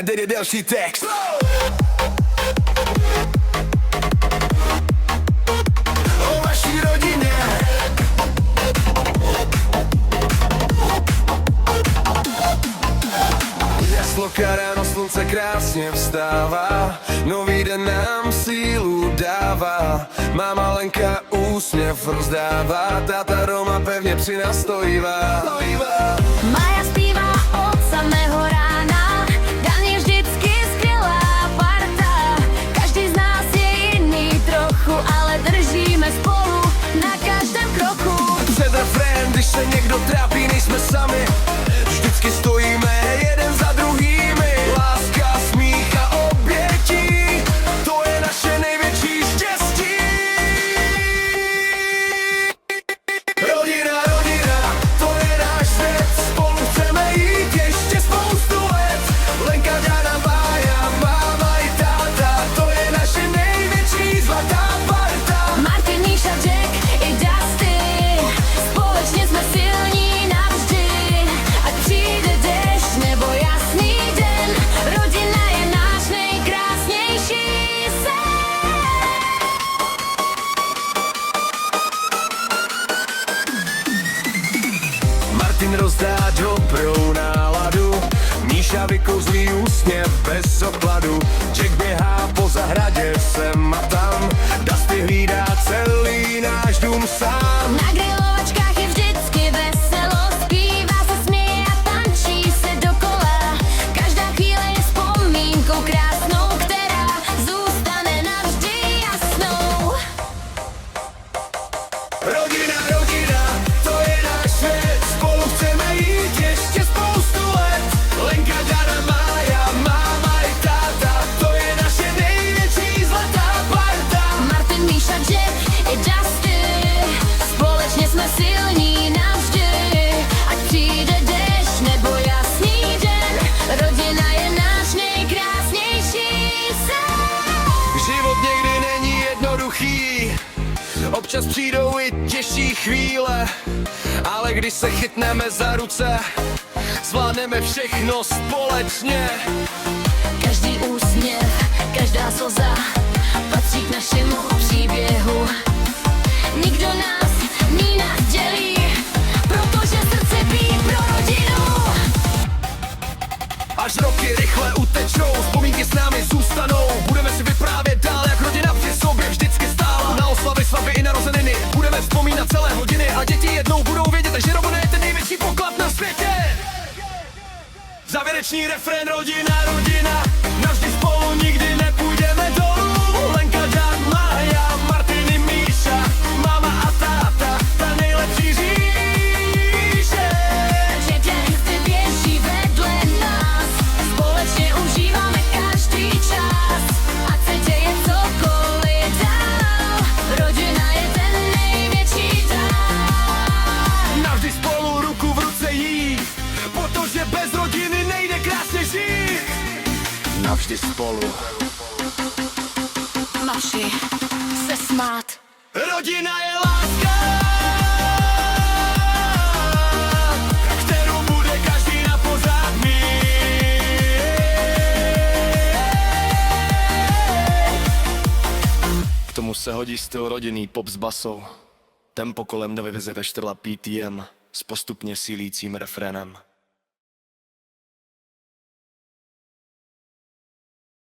a teď je delší text. O vaší rodině. Jasloka ráno, slunce krásně vstává, nový den nám sílu dává. Máma Lenka úsměv rozdává, táta Roma pevně při nás stojívá. Maja zpívá od samého rána, Dan je vždycky skvělá parta. Každý z nás je jiný trochu, ale držíme spolu na každém kroku. Před refrén, když se někdo trápí, nejsme sami, vždycky stojíme jeden za druhými. Láska, smích a obětí, to je naše největší štěstí. Rodina, rodina, to je náš svět, spolu chceme jít ještě spoustu let. Lenka, Dana, Mája, máma i táta, to je naše největší zlatá parta. Martin, Míša, Jack i Dusty, společně jsme silní navždy. Ať přijde déšť nebo jasný den, rodina je náš nejkrásnější sen. Martin rozdá dobrou náladu, Míša vykouzlí úsměv bez okladu, Jack běhá po zahradě sem a tam, Dusty hlídá celý náš dům sám. Na grilovačkách je vždycky veselo, zpívá se, směje a tančí se dokola. Každá chvíle je vzpomínkou krásnou, která zůstane navždy jasnou. Rodina, rodina, to je náš svět, spolu chceme jít ještě spoustu let. Lenka, Dana, Mája, máma i táta, to je naše největší zlatá parta. Martin, Míša, Jack i Dusty, společně jsme silní navždy. Ať přijde déšť nebo jasný den, rodina je náš nejkrásnější sen. Život někdy není jednoduchý, občas přijdou i těžší chvíle, ale když se chytneme za ruce, zvládneme všechno společně. Každý úsměv, každá slza patří k našemu příběhu. Nikdo nás nedělí, protože srdce bíjí pro rodinu. Až roky rychle utečou, vzpomínky s námi zůstanou. Budeme si vyprávět dál, jak rodina při sobě vždycky stála. Na oslavy, svatby i narozeniny budeme vzpomínat celé hodiny a děti jednou budou vědět, že rodina je ten největší poklad na světě. Závěrečný refrén, rodina, rodina, navždy spolu, nikdy nepůjdeme dolů. Lenka, Dan, Mája, Martin i Míša, máma a táta, ta nejlepší říše. Žebřenice běží vedle nás, společně užíváme každý čas. Ať se děje cokoliv dál, rodina je ten největší dar. Navždy spolu ruku v ruce jít, protože bez rodiny nejde krásně žít. Navždy spolu. Maši se smát. Rodina je láska, kterou bude každý na pořád mít. K tomu se hodí styl rodinný pop s basou. Tempo kolem dovyveze ve 4 PTM s postupně sílícím refrénem.